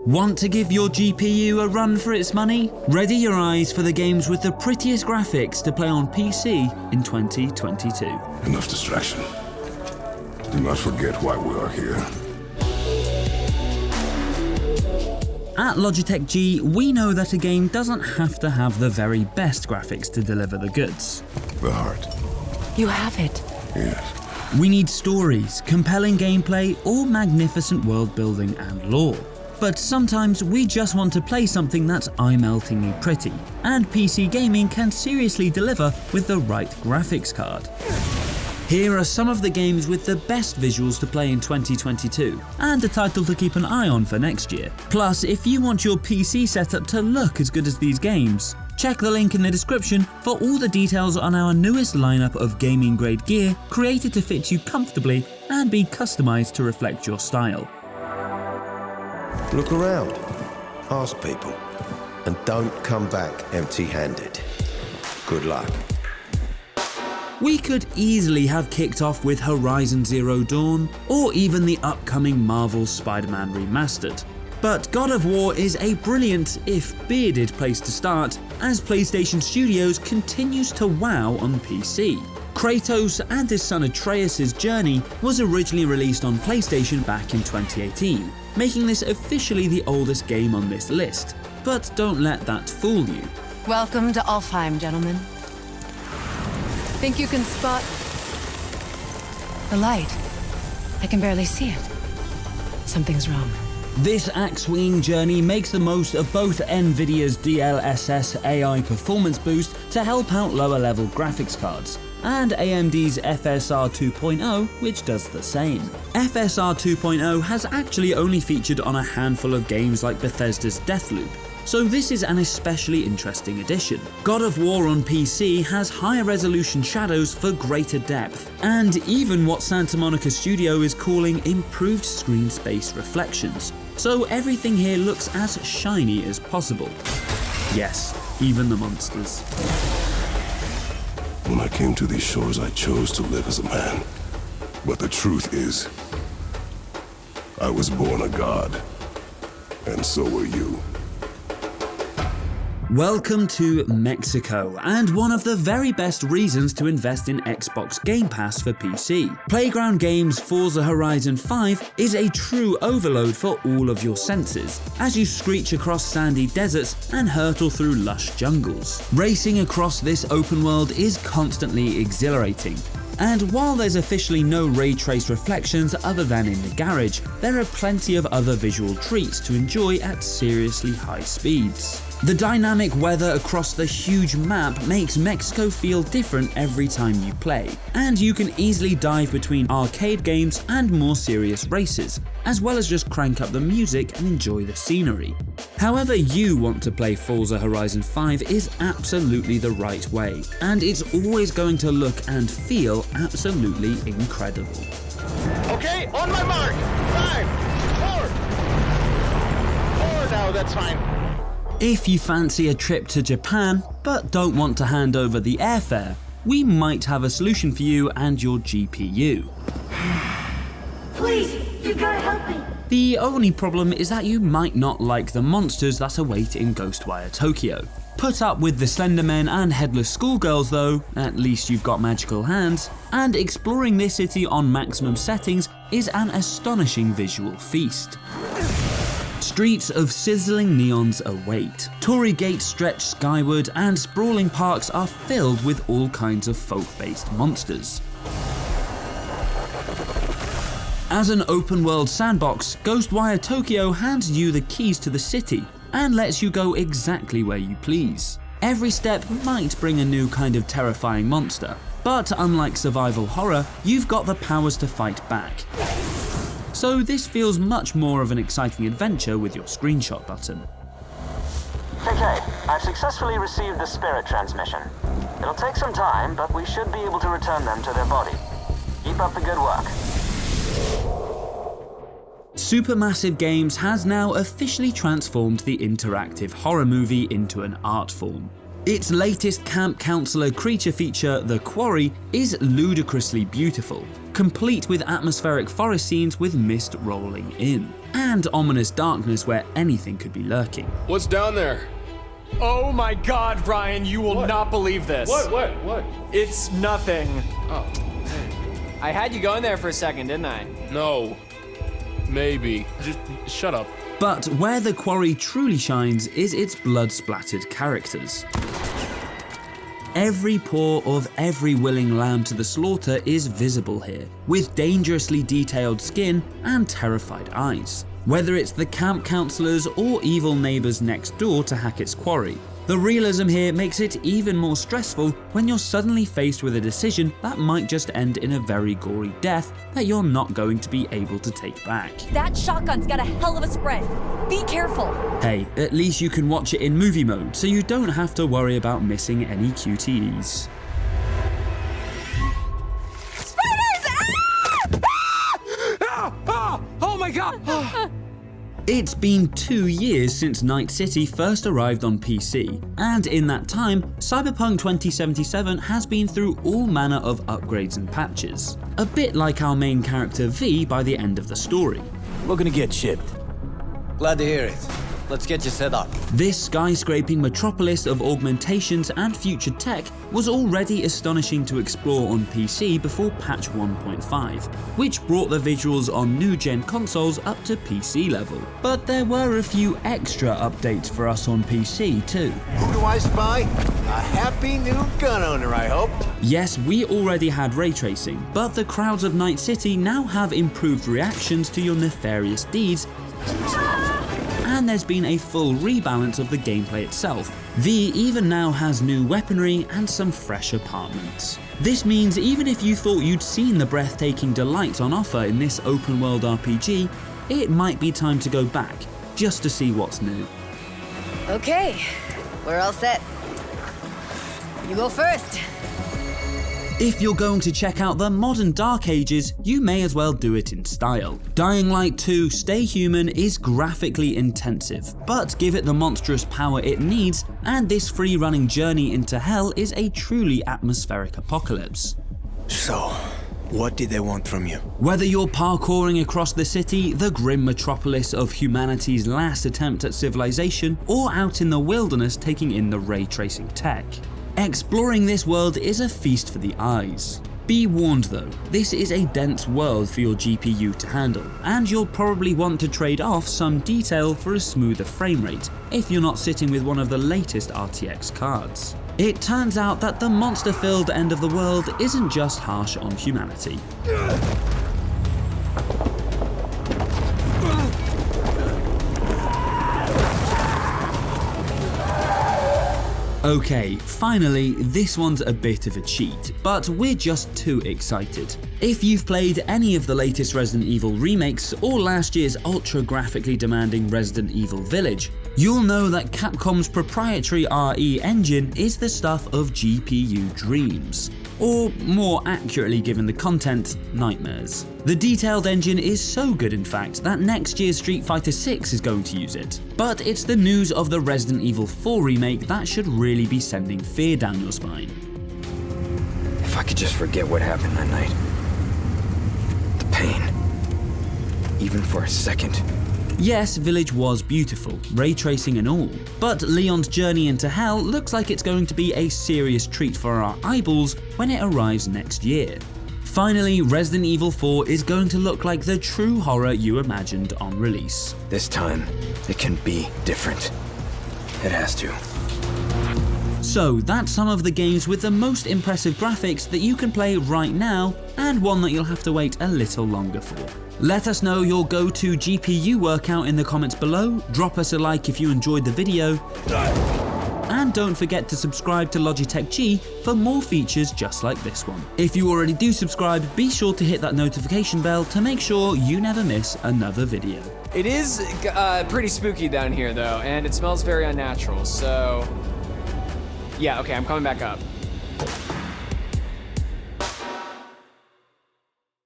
Want to give your GPU a run for its money? Ready your eyes for the games with the prettiest graphics to play on PC in 2022. Enough distraction. Do not forget why we are here. At Logitech G, we know that a game doesn't have to have the very best graphics to deliver the goods. The heart. You have it. Yes. We need stories, compelling gameplay, or magnificent world building and lore. But sometimes we just want to play something that's eye-meltingly pretty, and PC gaming can seriously deliver with the right graphics card. Here are some of the games with the best visuals to play in 2022, and a title to keep an eye on for next year. Plus, if you want your PC setup to look as good as these games, check the link in the description for all the details on our newest lineup of gaming-grade gear created to fit you comfortably and be customized to reflect your style. Look around, ask people, and don't come back empty-handed. Good luck. We could easily have kicked off with Horizon Zero Dawn, or even the upcoming Marvel Spider-Man Remastered. But God of War is a brilliant, if bearded, place to start, as PlayStation Studios continues to wow on PC. Kratos and his son Atreus' journey was originally released on PlayStation back in 2018, making this officially the oldest game on this list. But don't let that fool you. Welcome to Alfheim, gentlemen. Think you can spot the light? I can barely see it. Something's wrong. This axe-swinging journey makes the most of both Nvidia's DLSS AI performance boost to help out lower-level graphics cards, and AMD's FSR 2.0, which does the same. FSR 2.0 has actually only featured on a handful of games like Bethesda's Deathloop, so this is an especially interesting addition. God of War on PC has higher resolution shadows for greater depth, and even what Santa Monica Studio is calling improved screen space reflections, so everything here looks as shiny as possible. Yes, even the monsters. When I came to these shores, I chose to live as a man. But the truth is, I was born a god. And so were you. Welcome to Mexico, and one of the very best reasons to invest in Xbox Game Pass for PC. Playground Games' Forza Horizon 5 is a true overload for all of your senses, as you screech across sandy deserts and hurtle through lush jungles. Racing across this open world is constantly exhilarating. And while there's officially no ray trace reflections other than in the garage, there are plenty of other visual treats to enjoy at seriously high speeds. The dynamic weather across the huge map makes Mexico feel different every time you play, and you can easily dive between arcade games and more serious races, as well as just crank up the music and enjoy the scenery. However you want to play Forza Horizon 5 is absolutely the right way, and it's always going to look and feel absolutely incredible. Okay, on my mark! 5, 4! 4 now, that's fine. If you fancy a trip to Japan, but don't want to hand over the airfare, we might have a solution for you and your GPU. Please, you gotta help me. The only problem is that you might not like the monsters that await in Ghostwire Tokyo. Put up with the Slendermen and Headless Schoolgirls though, at least you've got magical hands, and exploring this city on maximum settings is an astonishing visual feast. Streets of sizzling neons await. Torii gates stretch skyward, and sprawling parks are filled with all kinds of folk-based monsters. As an open-world sandbox, Ghostwire Tokyo hands you the keys to the city and lets you go exactly where you please. Every step might bring a new kind of terrifying monster, but unlike survival horror, you've got the powers to fight back. So this feels much more of an exciting adventure with your screenshot button. Okay, I've successfully received the spirit transmission. It'll take some time, but we should be able to return them to their body. Keep up the good work. Supermassive Games has now officially transformed the interactive horror movie into an art form. Its latest camp counselor creature feature, the Quarry, is ludicrously beautiful, complete with atmospheric forest scenes with mist rolling in, and ominous darkness where anything could be lurking. What's down there? Oh my god, Ryan, you will not believe this. What? It's nothing. Oh, I had you going there for a second, didn't I? no. Maybe. Just shut up. But where the Quarry truly shines is its blood-splattered characters. Every pore of every willing lamb to the slaughter is visible here, with dangerously detailed skin and terrified eyes. Whether it's the camp counselors or evil neighbors next door to Hackett's Quarry, the realism here makes it even more stressful when you're suddenly faced with a decision that might just end in a very gory death that you're not going to be able to take back. That shotgun's got a hell of a spread. Be careful. Hey, at least you can watch it in movie mode, so you don't have to worry about missing any QTEs. Oh my god! It's been 2 years since Night City first arrived on PC, and in that time, Cyberpunk 2077 has been through all manner of upgrades and patches. A bit like our main character V by the end of the story. We're gonna get shipped. Glad to hear it. Let's get you set up. This skyscraping metropolis of augmentations and future tech was already astonishing to explore on PC before patch 1.5, which brought the visuals on new-gen consoles up to PC level. But there were a few extra updates for us on PC too. Who do I spy? A happy new gun owner, I hope. Yes, we already had ray tracing, but the crowds of Night City now have improved reactions to your nefarious deeds, and there's been a full rebalance of the gameplay itself. V even now has new weaponry and some fresh apartments. This means even if you thought you'd seen the breathtaking delights on offer in this open world RPG, it might be time to go back, just to see what's new. Okay, we're all set. You go first. If you're going to check out the modern Dark Ages, you may as well do it in style. Dying Light 2 Stay Human is graphically intensive, but give it the monstrous power it needs, and this free-running journey into hell is a truly atmospheric apocalypse. So, what did they want from you? Whether you're parkouring across the city, the grim metropolis of humanity's last attempt at civilization, or out in the wilderness taking in the ray tracing tech, exploring this world is a feast for the eyes. Be warned though, this is a dense world for your GPU to handle, and you'll probably want to trade off some detail for a smoother frame rate if you're not sitting with one of the latest RTX cards. It turns out that the monster-filled end of the world isn't just harsh on humanity. Okay, finally, this one's a bit of a cheat, but we're just too excited. If you've played any of the latest Resident Evil remakes or last year's ultra-graphically demanding Resident Evil Village, you'll know that Capcom's proprietary RE engine is the stuff of GPU dreams. Or more accurately given the content, nightmares. The detailed engine is so good in fact that next year's Street Fighter 6 is going to use it. But it's the news of the Resident Evil 4 remake that should really be sending fear down your spine. If I could just forget what happened that night. The pain. Even for a second. Yes, Village was beautiful, ray tracing and all, but Leon's journey into hell looks like it's going to be a serious treat for our eyeballs when it arrives next year. Finally, Resident Evil 4 is going to look like the true horror you imagined on release. This time, it can be different. It has to. So that's some of the games with the most impressive graphics that you can play right now, and one that you'll have to wait a little longer for. Let us know your go-to GPU workout in the comments below, drop us a like if you enjoyed the video, and don't forget to subscribe to Logitech G for more features just like this one. If you already do subscribe, be sure to hit that notification bell to make sure you never miss another video. It is pretty spooky down here though, and it smells very unnatural, so... Yeah, okay, I'm coming back up.